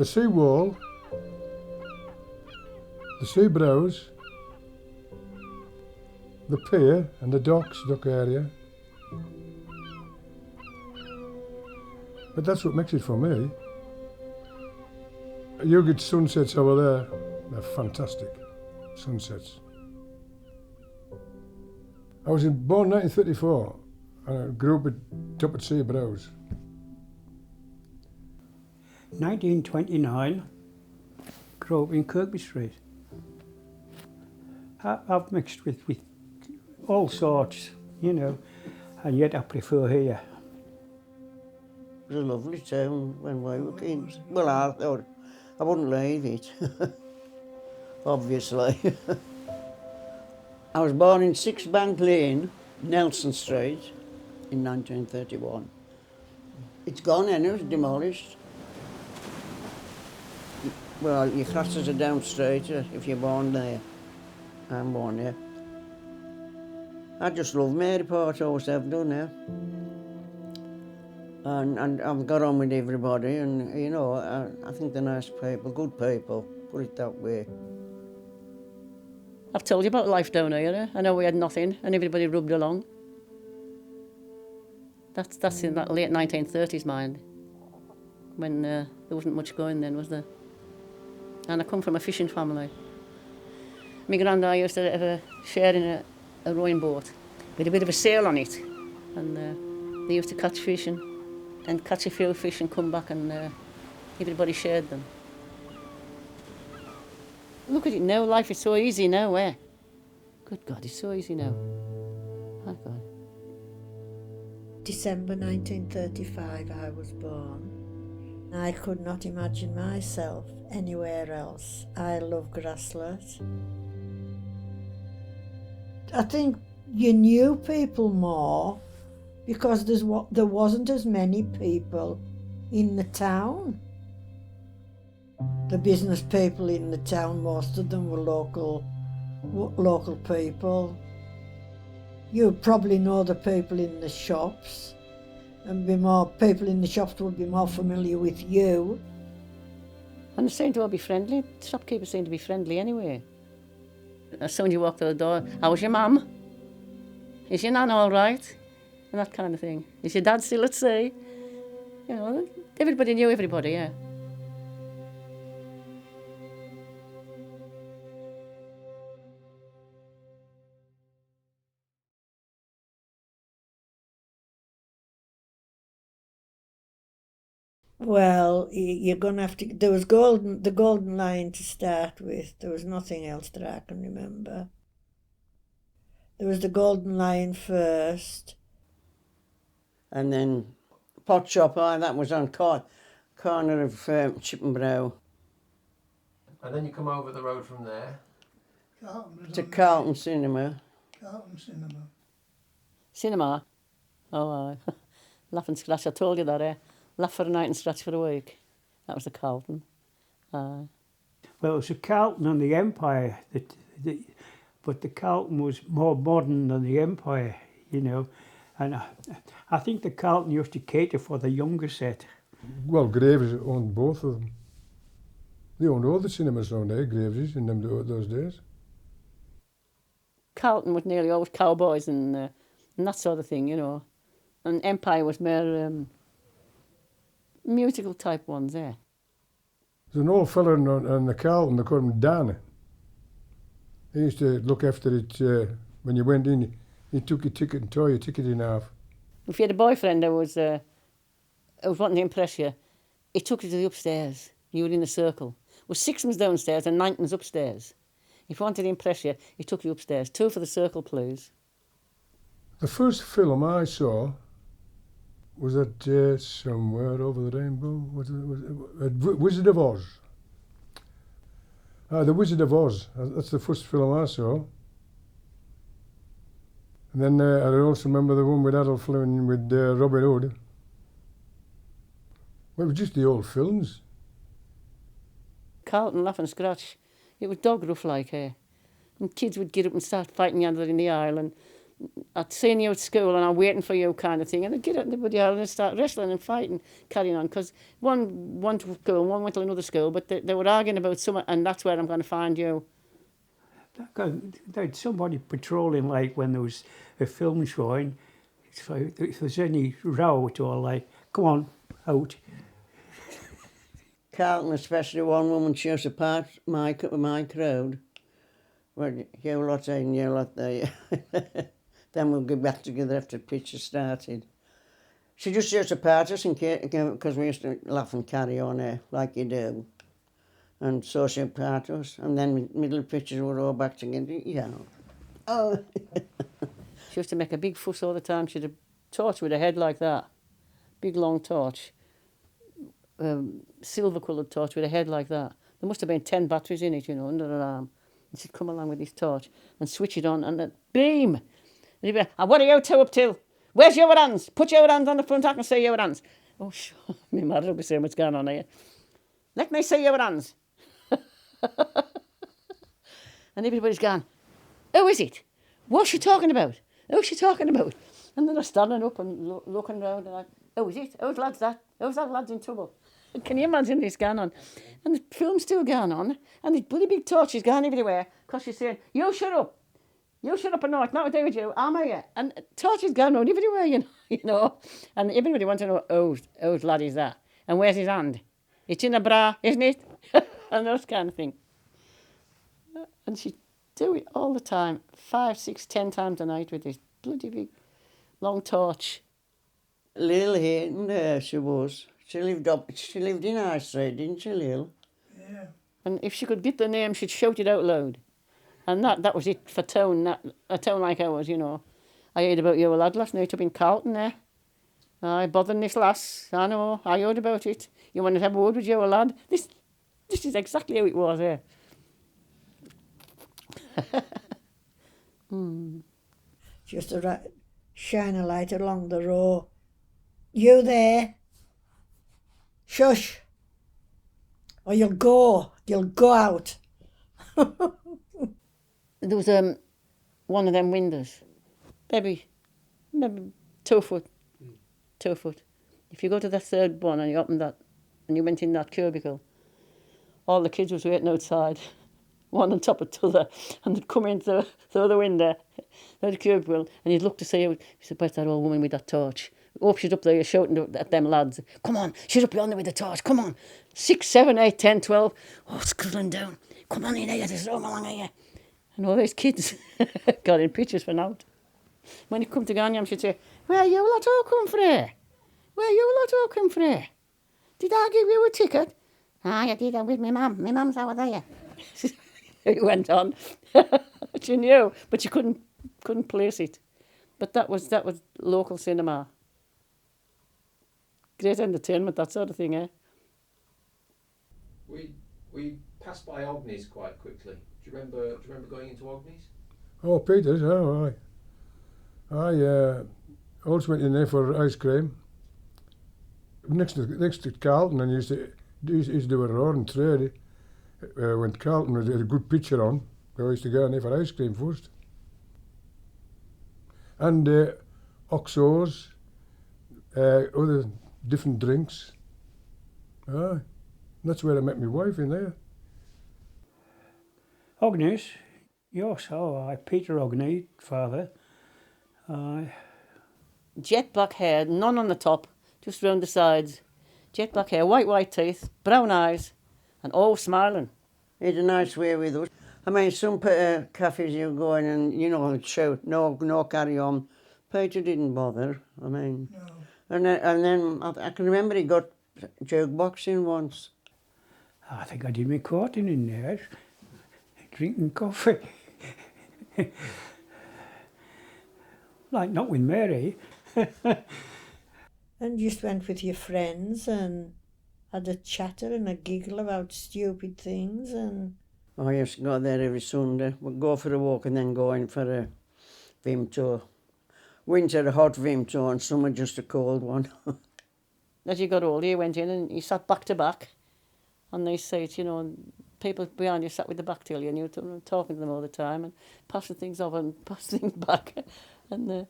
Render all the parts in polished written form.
the sea wall, the sea brows, the pier and the dock area. But that's what makes it for me. You get sunsets over there, they're fantastic, sunsets. I was born 1934 and I grew up at Sea Brows. 1929, grew up in Kirkby Street. I've mixed with all sorts, you know, and yet I prefer here. It was a lovely town when we were kids. Well, I thought I wouldn't leave it, obviously. I was born in 6 Bank Lane, Nelson Street, in 1931. It's gone and it was demolished. Well, your classes are down straight if you're born there. I'm born there. I just love Maryport, always have done now. And I've got on with everybody, and you know, I think they're nice people, good people, put it that way. I've told you about life down here. I know we had nothing, and everybody rubbed along. That's in that late 1930s mind, when there wasn't much going then, was there? And I come from a fishing family. My granddad used to have a share in a rowing boat with a bit of a sail on it, and they used to catch fish and catch a few fish and come back, and everybody shared them. Look at it now, life is so easy now, eh? Good God, it's so easy now. My God. December 1935 I was born. I could not imagine myself anywhere else. I love Grasslet. I think you knew people more because there wasn't as many people in the town. The business people in the town, most of them were local people. You probably know the people in the shops, and people in the shops would be more familiar with you. And they seem to all be friendly. Shopkeepers seem to be friendly anyway. As soon as you walk through the door, how's your mum? Is your nan all right? And that kind of thing. Is your dad still at sea? You know, everybody knew everybody, yeah. Well, you're going to have to... There was the Golden Line to start with. There was nothing else that I can remember. There was the Golden Line first. And then pot shop, that was on corner of Chip and Brow. And then you come over the road from there? To Carlton Cinema. Carlton Cinema. Cinema? Oh, laugh and scratch, I told you that, eh? Laugh for a night and scratch for a week. That was the Carlton. Well, it was the Carlton and the Empire, but the Carlton was more modern than the Empire, you know. And I think the Carlton used to cater for the younger set. Well, Graves owned both of them. They owned all the cinemas around there, Graves, in those days. Carlton was nearly always cowboys and that sort of thing, you know. And Empire was more musical type ones, eh? There's an old fella on the Carlton, they called him Dan. He used to look after it when you went in. He took your ticket and tore your ticket in half. If you had a boyfriend who was wanting to impress you, he took you to the upstairs. You were in the circle. There was 6 ones downstairs and 9 ones upstairs. If he wanted to impress you, he took you upstairs. 2 for the circle, please. The first film I saw was at Somewhere Over the Rainbow. Wizard of Oz. The Wizard of Oz. That's the first film I saw. And then I also remember the one with Adolf Fleming with Robin Hood. Well, it was just the old films. Carlton, laugh and scratch. It was dog rough like, eh? And kids would get up and start fighting each other in the aisle, and I'd seen you at school and I'm waiting for you kind of thing. And they'd get out in the bloody hell and start wrestling and fighting, carrying on. Because one went to school, one went to another school, but they were arguing about something, and that's where I'm going to find you. There'd somebody patrolling, like when there was a film showing. So if there's any row at all, like, come on, out. Carlton, especially one woman, she was a part of my crowd. Well, you lot here and you lot there. Then we'll get back together after the picture started. She just used to part us because we used to laugh and carry on like you do. And so she part us. And then middle pictures were all back together. Yeah. Oh. She used to make a big fuss all the time. She had a torch with a head like that. Big long torch. Silver-coloured torch with a head like that. There must have been 10 batteries in it, you know, under her arm. And she'd come along with this torch and switch it on and it beam. And he'd be like, what are you two up till? Where's your hands? Put your hands on the front, I can see your hands. Oh, sure. My mother will be saying what's going on here. Let me see your hands. And everybody's gone, who is it? What's she talking about? Who's she talking about? And then they're standing up and looking around and like, who is it? Whose lad's that? Who's that lad's in trouble? Can you imagine this going on? And the film's still going on, and the bloody big torch is going everywhere because she's saying, you shut up. You shut up and know it's not to do with you, am I? And torch is going on everywhere, you know. And everybody wants to know, whose lad is that? And where's his hand? It's in a bra, isn't it? And those kind of thing. And she'd do it all the time, 5, 6, 10 times a night with this bloody big long torch. Lil Hayton, she was. She lived in Highstreet, didn't she, Lil? Yeah. And if she could get the name, she'd shout it out loud. And that was it for a town like ours, you know. I heard about your lad last night up in Carlton there. I bothering this lass. I know, I heard about it. You want to have a word with your lad? This is exactly how it was here. Just to shine a light along the road. You there? Shush. Or you'll go out. There was one of them windows, maybe 2 foot. 2 foot. If you go to the third one and you open that, and you went in that cubicle, all the kids was waiting outside, one on top of the other, and they'd come in through the window, the cubicle, and you'd look to see, he said, where's that old woman with that torch? Oh, she's up there shouting at them lads, come on, she's up yonder with the torch, come on. 6, 7, 8, 10, 12, oh, it's cuddling down, come on in here, there's room along here. And all these kids got in pictures for now. When he come to Ganyam, she'd say, where you lot all come from? Where you lot all come from? Did I give you a ticket? Ah, you did, I'm with my mum. My mum's over there. It went on. She knew, but she couldn't place it. But that was local cinema. Great entertainment, that sort of thing, eh? We passed by Ogni's quite quickly. Do you remember going into Ogni's? Oh, Peter's, oh, I also went in there for ice cream. Next to Carlton, and used to do a roaring trade. When Carlton had a good picture on, I used to go in there for ice cream first. And Oxos, other different drinks. Aye, that's where I met my wife, in there. Ogni's, yes, Peter Ogni, father. Jet black hair, none on the top, just round the sides. Jet black hair, white teeth, brown eyes, and all smiling. He had a nice way with us. I mean, some cafes you go in and, you know, shout, no carry on. Peter didn't bother, I mean. No. And then I can remember he got jukeboxing once. I think I did my courting in there, drinking coffee. Like, not with Mary. And just went with your friends and had a chatter and a giggle about stupid things and... I used to go there every Sunday. We'd go for a walk and then go in for a Vimto. Winter a hot Vimto and summer just a cold one. As you got older, you went in and you sat back to back on these seats, you know, and people behind you sat with the back to you and you were talking to them all the time and passing things over and passing things back. And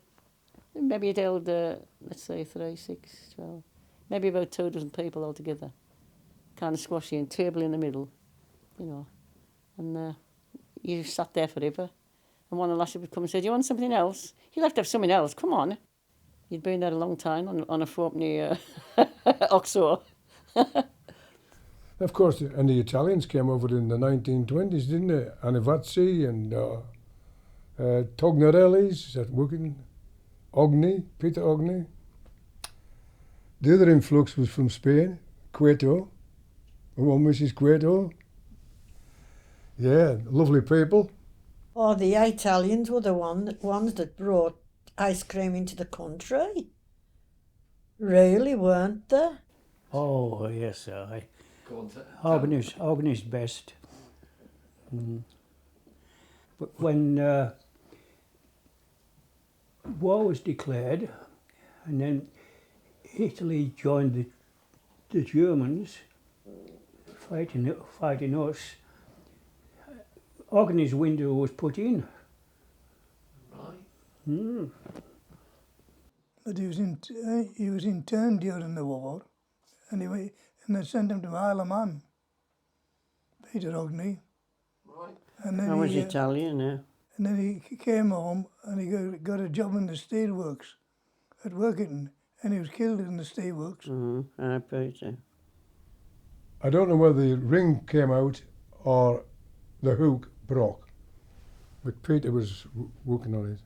maybe it held, let's say, 3, 6, 12, maybe about 2 dozen people altogether. Kind of squashy and table in the middle, you know. And you sat there forever. And one of the lasses would come and say, do you want something else? You'll have to have something else, come on. You'd been there a long time on a fourpenny oxo. Of course, and the Italians came over in the 1920s, didn't they? Anivazzi and Tognarelli's at Woking, Ogni, Peter Ogni. The other influx was from Spain, Cueto, one Mrs. Cueto. Yeah, lovely people. Oh, the Italians were the ones that brought ice cream into the country. Really, weren't they? Oh, yes, aye. Go on to Ogni's best. But when war was declared, and then Italy joined the Germans, fighting us, Ogni's window was put in. Right. But he was interned during the war, and they sent him to Isle of Man, Peter Ogni. Right. And then I was Italian, yeah. And then he came home and he got a job in the steelworks at Workington, and he was killed in the steelworks. I Peter. I don't know whether the ring came out or the hook broke, but Peter was working on it,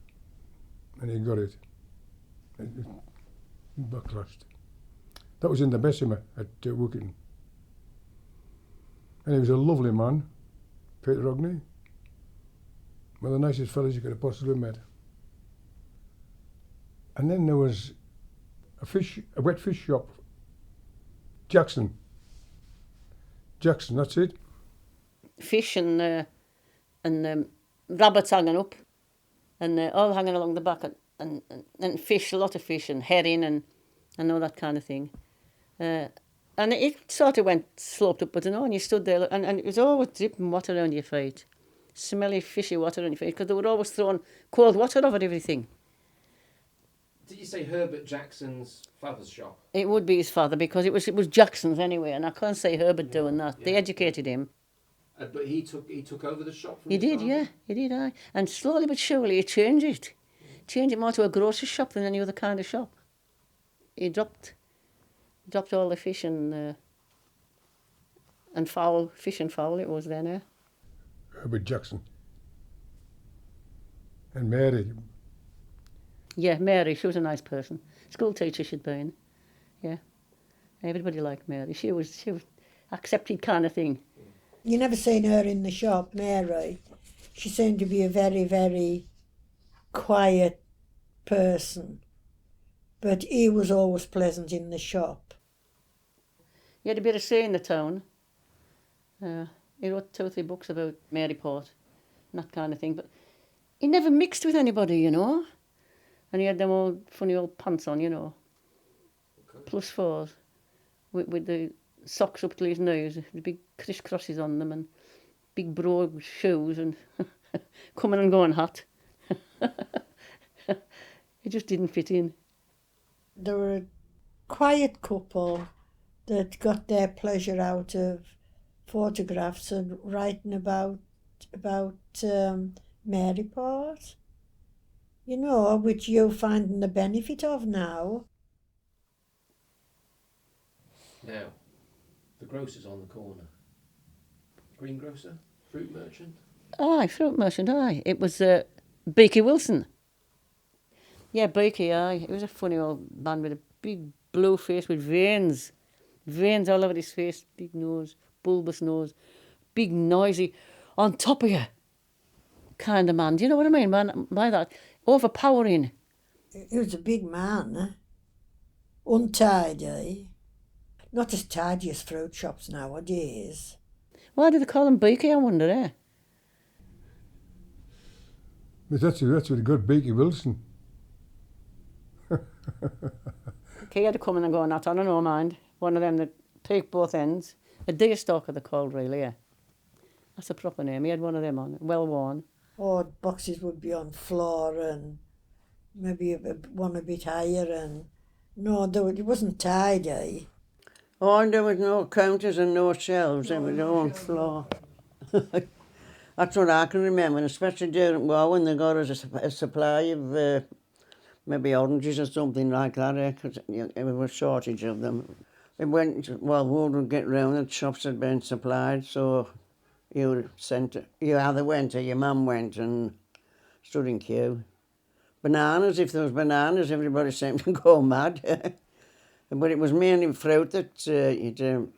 and he got it. It backlashed. That was in the Bessemer at Woking. And he was a lovely man, Peter Ogni. One of the nicest fellows you could have possibly met. And then there was a wet fish shop. Jackson, that's it. Fish and rabbits hanging up, and all hanging along the back, and fish, a lot of fish, and herring and all that kind of thing. And it sort of sloped up, but and you stood there, and it was always dripping water around your feet. Smelly, fishy water on your face, because they were always throwing cold water over everything. Did you say Herbert Jackson's father's shop? It would be his father, because it was Jackson's anyway, and I can't say Herbert doing that. Yeah. They educated him. But he took over the shop from He his did, father? yeah, he did, aye. And slowly but surely he changed it. Changed it more to a grocer's shop than any other kind of shop. He dropped all the fish and fowl, fish and fowl it was then, eh? Herbert Jackson. And Mary. Yeah, Mary, she was a nice person. School teacher she'd been. Yeah. Everybody liked Mary. She was accepted kind of thing. You never seen her in the shop, Mary. She seemed to be a very, very quiet person. But he was always pleasant in the shop. He had a bit of say in the town. He wrote 2 or 3 books about Maryport and that kind of thing. But he never mixed with anybody, you know. And he had them old funny old pants on, you know. Okay. +4s with the socks up to his knees, the big crisscrosses on them, and big broad shoes, and coming and going hot. He just didn't fit in. They were a quiet couple that got their pleasure out of photographs and writing about Maryport, you know, which you're finding the benefit of now. Now, the grocer's on the corner. Greengrocer? Fruit merchant? Aye, fruit merchant, aye. It was Beaky Wilson. Yeah, Beaky, aye. He was a funny old man with a big blue face with veins. Veins all over his face, big nose, bulbous nose, big noisy, on top of you kind of man. Do you know what I mean by that? Overpowering. He was a big man, untidy. Not as tidy as fruit shops nowadays. Why do they call him Beaky, I wonder, eh? But that's what got Beaky Wilson. He had to come in and go not on, I don't mind. One of them that take both ends. A deer stalker they're called, really, yeah. That's the proper name. He had one of them on, well worn. Or boxes would be on floor and maybe one a bit higher, and no, it wasn't tidy. Oh, there was no counters and no shelves, there was no floor. That's what I can remember, especially during war when they got us a supply of maybe oranges or something like that, because there was a shortage of them. It went, well, word would get round that shops had been supplied, so you either went or your mum went and stood in queue. Bananas, if there was bananas, everybody seemed to go mad. But it was mainly fruit that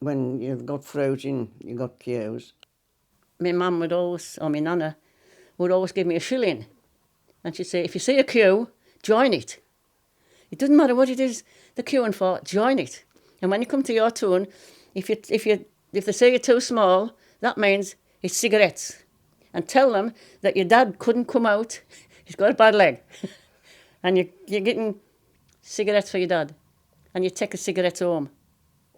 when you've got fruit in, you got queues. My mum would always, or my nana, would always give me a shilling. And she'd say, if you see a queue, join it. It doesn't matter what it is they're queuing for, join it. And when you come to your turn, if they say you're too small, that means it's cigarettes. And tell them that your dad couldn't come out, he's got a bad leg. And you're getting cigarettes for your dad. And you take the cigarettes home.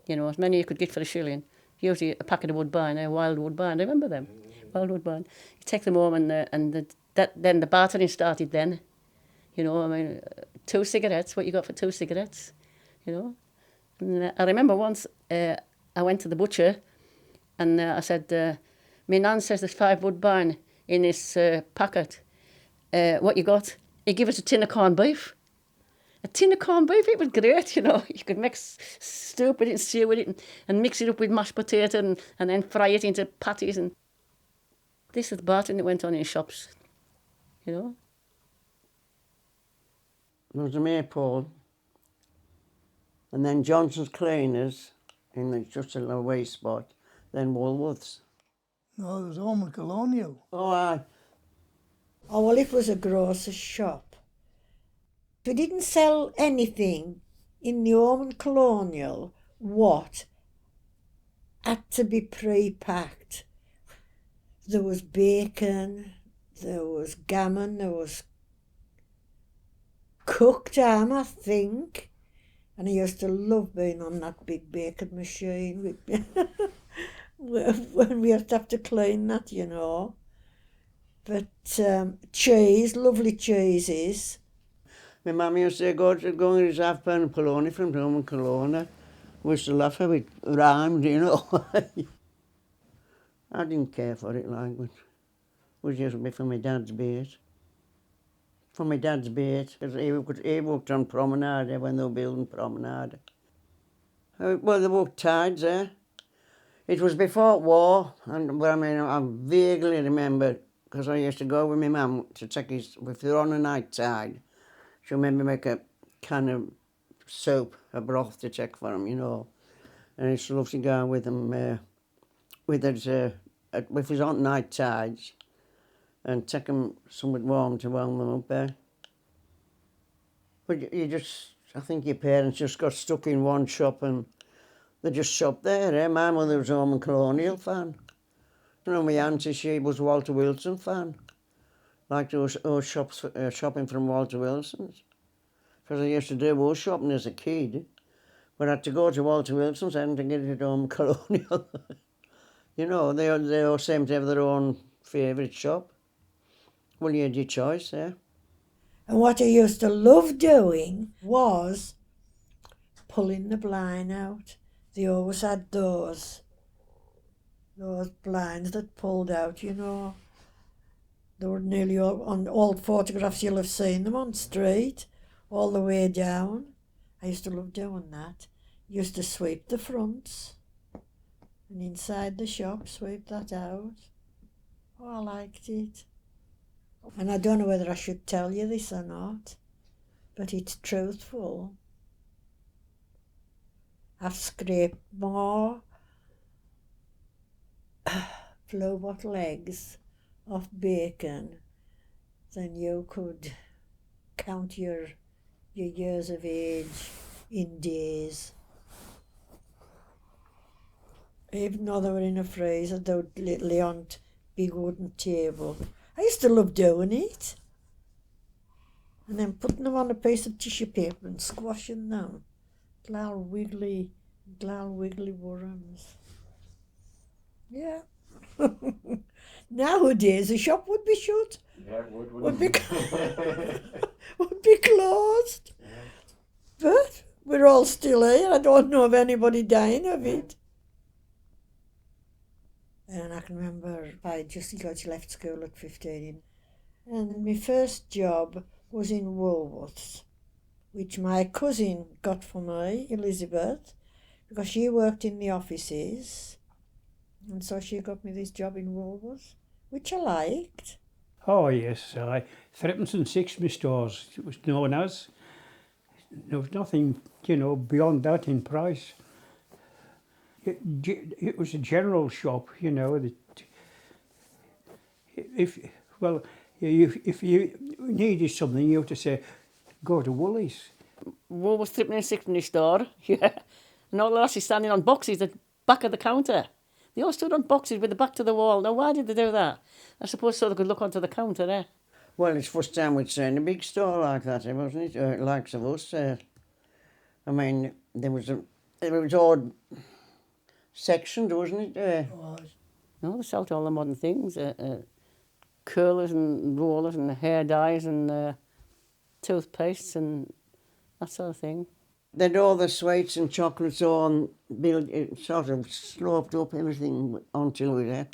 You know, as many you could get for a shilling. Usually a packet of Woodbine, a wild Woodbine, remember them? Wild Woodbine. You take them home then the bartering started then. You know, I mean, 2 cigarettes, what you got for 2 cigarettes, you know. And I remember once I went to the butcher and I said, my nan says there's 5 Woodbine in this packet. What you got? He gave us a tin of corned beef. A tin of corned beef, it was great, you know. You could mix stew with it and stew with it and mix it up with mashed potato and then fry it into patties. And this is the bartering that went on in shops, you know. There was a Maryport, and then Johnson's Cleaners in just a little way spot, then Woolworths. No, there was home and Colonial. Oh, aye. Oh, well, it was a grocer's shop. We didn't sell anything in the home and Colonial what had to be pre-packed. There was bacon, there was gammon, there was cooked ham, I think. And I used to love being on that big bacon machine when we have to clean that, you know. But cheese, lovely cheeses. My mum used to say, go and get his half-pound polony from home and Colonial. We used to laugh how it rhymed, you know. I didn't care for it, like, but it was just for my dad's bait. For my dad's bait, because he worked on Promenade when they were building Promenade. Well, they worked tides there. It was before war, but I mean, I vaguely remember, because I used to go with my mum to check if they were on a night tide, she'll maybe make a can of soup, a broth to check for them, you know. And I used to love to go with them, if it was on night tides, and take them somewhat warm to warm them up there. But I think your parents just got stuck in one shop and they just shopped there, eh? My mother was home and Colonial fan. You know, my auntie, she was Walter Wilson fan. Like those shops, shopping from Walter Wilson's. Because I used to do horse shopping as a kid. But I had to go to Walter Wilson's and to get it at home Colonial. You know, they all seem to have their own favourite shop. Well, you had your choice, eh? And what I used to love doing was pulling the blind out. They always had those blinds that pulled out, you know. They were nearly all, on old photographs, you'll have seen them on street, all the way down. I used to love doing that. Used to sweep the fronts and inside the shop, sweep that out. Oh, I liked it. And I don't know whether I should tell you this or not, but it's truthful. I've scraped more blue bottle eggs off bacon than you could count your years of age in days. Even though they were in a freezer, they were literally on big wooden table. I used to love doing it. And then putting them on a piece of tissue paper and squashing them. Little wiggly worms. Yeah. Nowadays, the shop would be shut. Yeah, it would, would wouldn't be, it? would be closed. But we're all still here. I don't know of anybody dying of it. And I can remember I just got left school at 15. And my first job was in Woolworths, which my cousin got for me, Elizabeth, because she worked in the offices. And so she got me this job in Woolworths, which I liked. Oh yes, threepence and sixpence stores it was known as. There was nothing, beyond that in price. It was a general shop, If you needed something, you had to say, go to Woolies. Woolworths threepence and sixpenny store, yeah. And all the lasses standing on boxes at the back of the counter. They all stood on boxes with the back to the wall. Now, why did they do that? I suppose so they could look onto the counter there. Well, it's first time we'd seen a big store like that, wasn't it? Likes of us. I mean, it was all sectioned, wasn't it? No, they sold all the modern things. Curlers and rollers and hair dyes and toothpastes and that sort of thing. They'd all the sweets and chocolates on, it sort of sloped up everything until we there.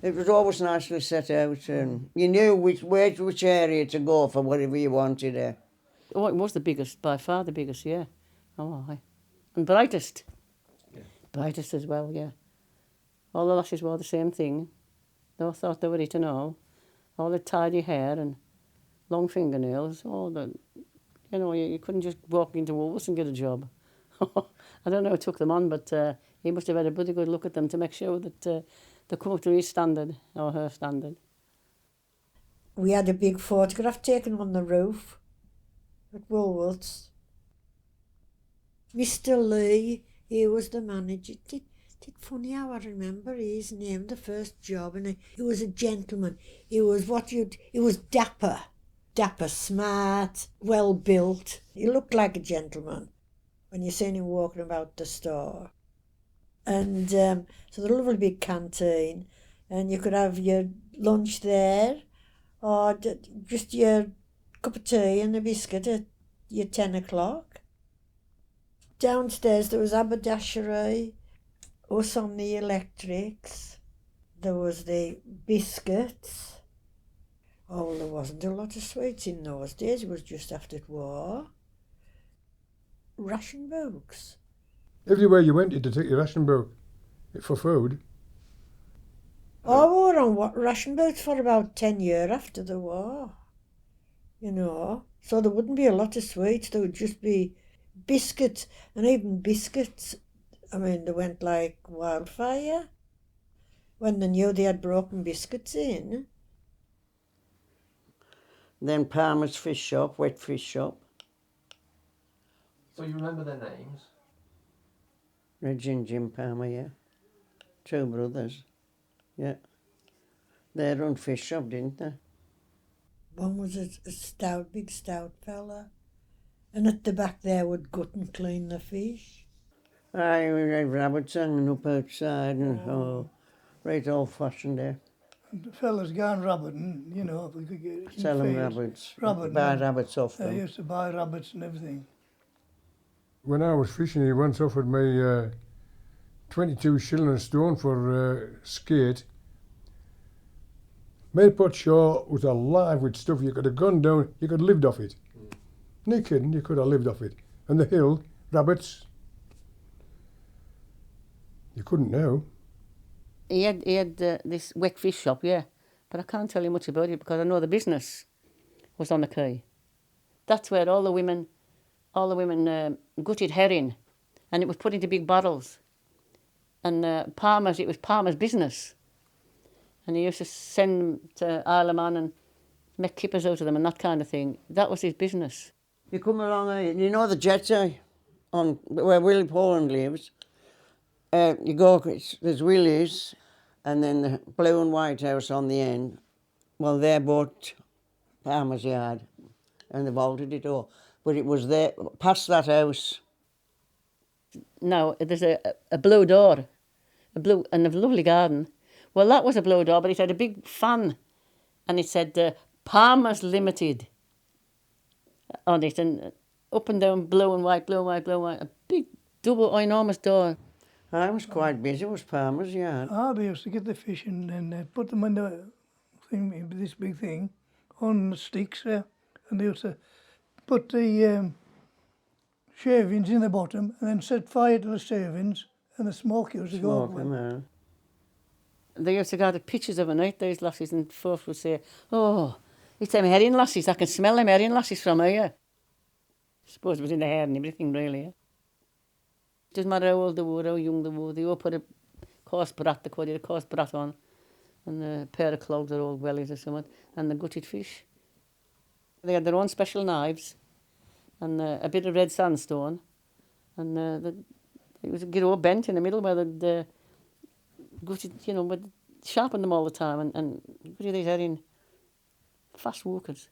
It was always nicely set out, and you knew which area to go for whatever you wanted. Oh, it was the biggest, by far the biggest, yeah. Oh, aye. And brightest. Yeah. Brightest as well, yeah. All the lasses wore the same thing. They all thought they were it and all. All the tidy hair and long fingernails. You couldn't just walk into Woolworths and get a job. I don't know who took them on, but he must have had a pretty good look at them to make sure that they come up to his standard or her standard. We had a big photograph taken on the roof at Woolworths. Mr. Lee, he was the manager. It's funny how I remember his name, the first job, and he was a gentleman. He was dapper, smart, well built. He looked like a gentleman when you seen him walking about the store. And so the lovely big canteen, and you could have your lunch there, or just your cup of tea and a biscuit at your 10 o'clock. Downstairs there was haberdashery, us on the electrics, there was the biscuits. Oh, there wasn't a lot of sweets in those days, it was just after the war. Ration books. Everywhere you went, you had to take your ration book for food. Oh, we were on ration books for about 10 years after the war, So there wouldn't be a lot of sweets, there would just be biscuits, and even biscuits, I mean, they went like wildfire when they knew they had broken biscuits in. Then Palmer's fish shop, wet fish shop. So you remember their names? Reggie and Jim Palmer, yeah. Two brothers, yeah. They run fish shop, didn't they? One was a big stout fella, and at the back there would gut and clean the fish. Aye, we had rabbits hanging up outside and right old-fashioned there. And the fellas gone rabbiting, if we could get Sell them fields. rabbits, Rabbiting, buy yeah. rabbits off They them. used to buy rabbits and everything. When I was fishing, he once offered me 22 shilling a stone for skate. Maryport Shore was alive with stuff. You could have gone down, you could have lived off it. No kidding, you could have lived off it. And the hill, rabbits, you couldn't now. He had this wet fish shop, yeah, but I can't tell you much about it because I know the business was on the quay. That's where all the women gutted herring, and it was put into big bottles. And it was Palmer's business, and he used to send them to Isle of Man and make kippers out of them and that kind of thing. That was his business. You come along, the jetty on where Willie Poland lives. You go, there's Willie's, and then the blue and white house on the end. Well, they're both Palmer's yard, and they bolted it all. But it was there, past that house. Now, there's a blue door, and a lovely garden. Well, that was a blue door, but it had a big fan, and it said Palmer's Limited on it, and up and down, blue and white, blue and white, blue and white. A big, double, enormous door. I was quite busy, it was Palmer's yard. They used to get the fish and put them in the thing, this big thing, on the sticks there, and they used to put the shavings in the bottom and then set fire to the shavings, and the smoke used to go up. Smoke them out. They used to go to pictures of a night, those lassies, and folks would say, "Oh, it's them herring lassies, I can smell them herring lassies from here." I suppose it was in the hair and everything, really. It doesn't matter how old they were, how young they were, they all put a coarse brat, they called it a coarse brat on, and a pair of clogs or old wellies or something, and the gutted fish. They had their own special knives, and a bit of red sandstone, and it was get all bent in the middle where they'd gutted, you know, but sharpened them all the time, and gutted these herring, fast walkers.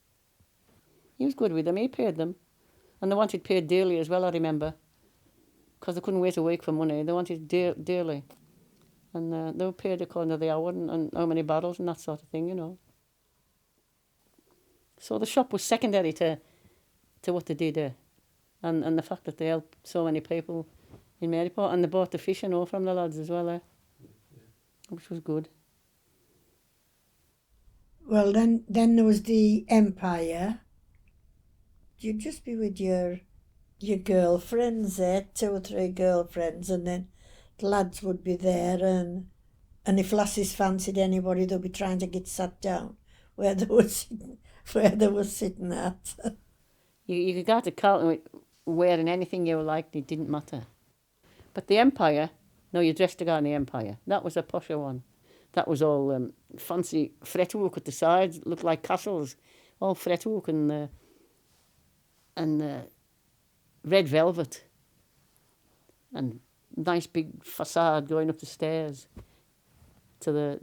He was good with them, he paid them, and they wanted paid daily as well, I remember, because they couldn't wait a week for money, they wanted daily, and they were paid according to the hour and how many barrels and that sort of thing, you know. So the shop was secondary to what they did, and the fact that they helped so many people in Maryport, and they bought the fish and all from the lads as well, which was good. Well, then there was the Empire. You'd just be with your girlfriends there, 2 or 3 girlfriends, and then the lads would be there, and if lassies fancied anybody, they'd be trying to get sat down where they were sitting at. You could go to Carlton wearing anything you liked, it didn't matter. But the Empire, no, you dressed to go in the Empire. That was a posher one. That was all fancy fretwork at the sides, looked like castles, all fretwork and red velvet, and nice big facade going up the stairs to the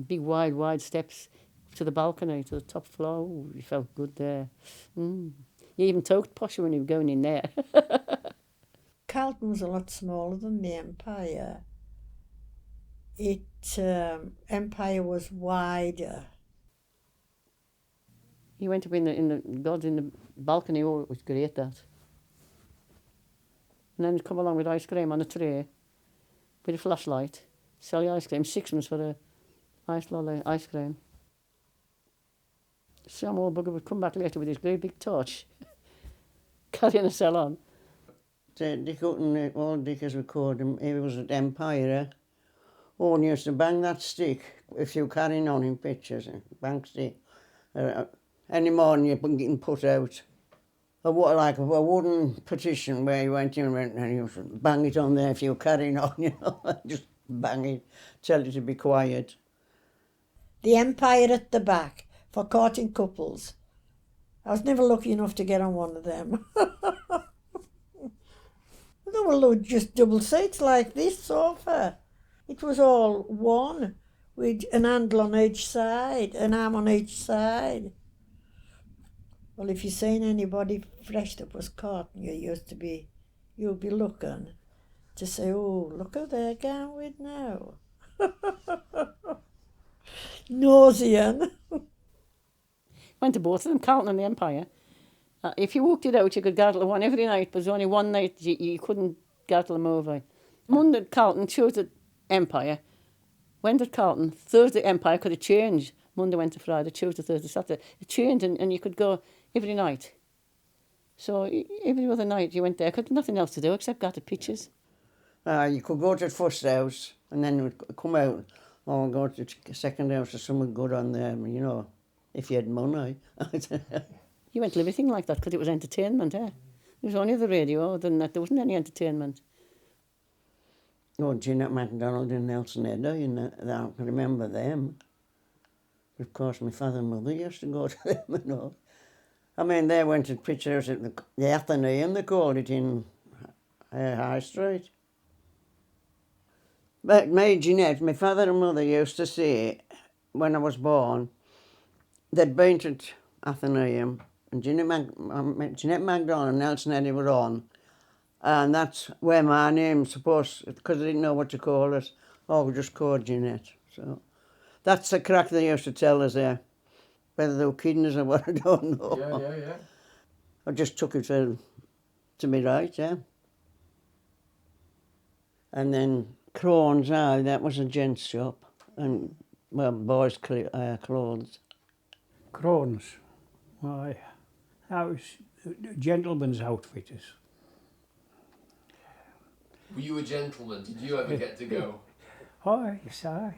big wide steps to the balcony, to the top floor. Ooh, you felt good there. You even talked posher when you were going in there. Carlton was a lot smaller than the Empire. Empire was wider. You went up in the balcony. Oh, it was great, that. And then come along with ice cream on a tray, with a flashlight, sell you ice cream, 6pence for a ice cream. Some old bugger would come back later with his great big torch, carrying a cell on. Dick Hutton, old Dick as we called him, he was at Empire. And he used to bang that stick if you were carrying on in pictures, bang stick. Any morning you're getting put out. Like a wooden partition where you went in and you should bang it on there if you were carrying on, you know, just bang it, tell you to be quiet. The Empire at the back for courting couples. I was never lucky enough to get on one of them. They were just double seats like this sofa. It was all one, with an handle on each side, an arm on each side. Well, if you seen anybody fresh that was Carlton, you'd be looking to say, "Oh, look who they're going with now." Nausean. Went to both of them, Carlton and the Empire. If you walked it out, you could gargle one every night, but there's only one night you couldn't gargle them over. Monday at Carlton, Tuesday at Empire. Went at Carlton, Thursday Empire could have changed. Monday went to Friday, Tuesday, Thursday, Saturday. It changed and you could go every night. So every other night you went there, because nothing else to do except go to pictures. You could go to the first house and then we'd come out or go to the second house or something good on there, you know, if you had money. You went to everything like that because it was entertainment, eh? There was only the radio, other than that there wasn't any entertainment. Oh, Jeanette MacDonald and Nelson Edder, you know, I can remember them. Of course, my father and mother used to go to them and all. I mean, they went to pictures at the Athenaeum, they called it, in Highstreet. But Jeanette, my father and mother used to say, when I was born, they'd been to Athenaeum, and Jeanette MacDonald and Nelson Eddy were on. And that's where my name's supposed, because I didn't know what to call it. Oh, we just called Jeanette. So that's the crack they used to tell us there. Whether they were kidding us or what, I don't know. Yeah. I just took it to me right, yeah. And then Crone's, that was a gents shop. And, well, boys' clothes. Crone's. Why, that was gentlemen's outfitters. Were you a gentleman? Did you ever get to go? Oh, yes, I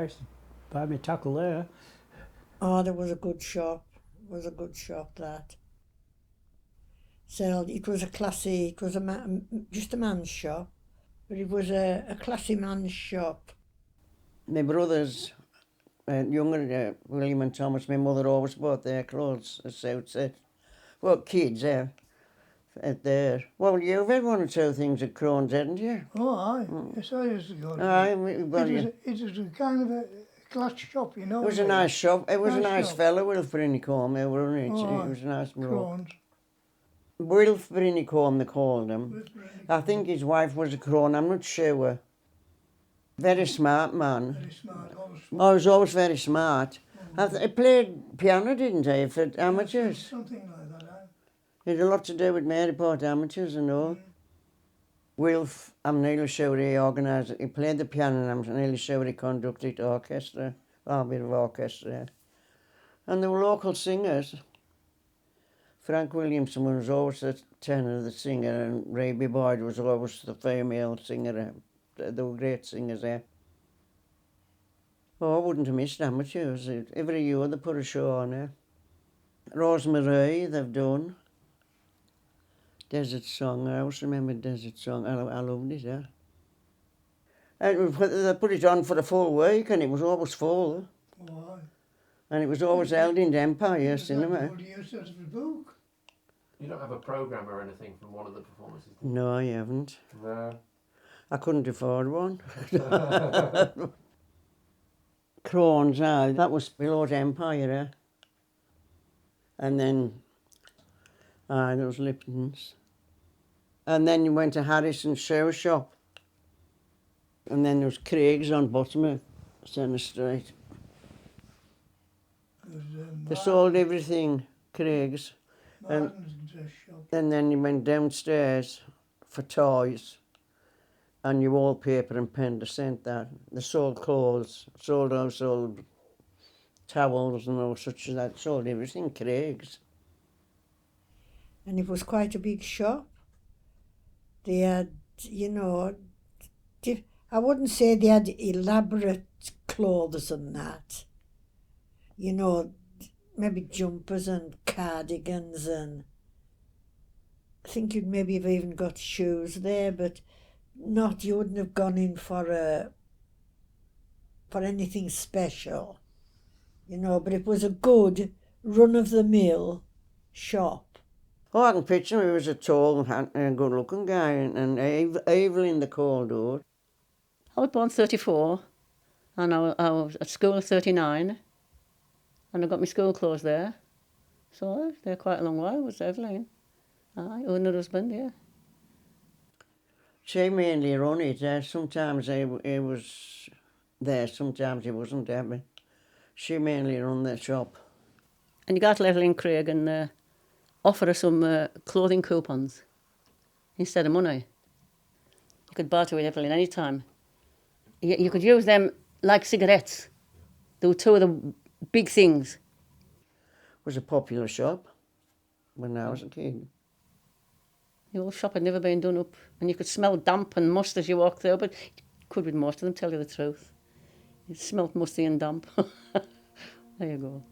used to buy my tackle there. Oh, there was a good shop. It was a good shop, that. So it was a classy, it was just a man's shop, but it was a classy man's shop. My brothers, younger, William and Thomas, my mother always bought their clothes at Southset. Well, kids, at there. Well, you've had one or two things at Crone's, hadn't you? Oh, aye. Yes, I used to go to Aye, it. It was a kind of a class shop, you know. It was a nice shop. It was a nice shop. fellow, Wilf Brinicombe, wasn't it? Oh, It was a nice bloke. Crone's. Wilf Brinicombe, they called him. I think his wife was a Crone, I'm not sure. Very smart man. Very smart. Oh, he was always very smart. He played piano, didn't he, for amateurs? Something like that, aye. He had a lot to do with Maryport amateurs and all. Wilf, I'm nearly sure he organised it. He played the piano and I'm nearly sure he conducted orchestra. Oh, a bit of orchestra, yeah. And there were local singers. Frank Williamson was always the tenor, the singer, and Raby Boyd was always the female singer. They were great singers there. Oh, I wouldn't have missed amateurs. Every year they put a show on there. Rosemary, they've done. Desert Song, I always remember Desert Song. I loved it, yeah. And they put it on for a full week and it was always full. Oh, aye. And it was always held in the Empire Cinema. Good use out of the book. You don't have a programme or anything from one of the performances, do you? No, I haven't. No. I couldn't afford one. Crone's, that was below the Empire, eh? And then, there was Lipton's. And then you went to Harrison's shoe shop. And then there was Craig's on bottom of Senhouse Street. They sold everything, Craig's. Martin's dress shop. And then you went downstairs for toys and your wallpaper and pen to send that. They sold clothes, sold household towels and all such as that, sold everything, Craig's. And it was quite a big shop. They had, I wouldn't say they had elaborate clothes and that. Maybe jumpers and cardigans, and I think you'd maybe have even got shoes there, but you wouldn't have gone in for anything special, but it was a good run-of-the-mill shop. Oh, I can picture him. He was a tall and good-looking guy, and Evelyn they called her. I was born 34 and I was at school 39 and I got my school clothes there. So I was there quite a long while, was Evelyn. Aye, her husband, yeah. She mainly run it. Sometimes he was there, sometimes he wasn't there, but she mainly run the shop. And you got to Evelyn Craig and offer her some clothing coupons instead of money. You could barter with Evelyn any time. You could use them like cigarettes. They were two of the big things. It was a popular shop when I was a kid. The old shop had never been done up, and you could smell damp and must as you walked through, but you could with most of them, tell you the truth. It smelled musty and damp. There you go.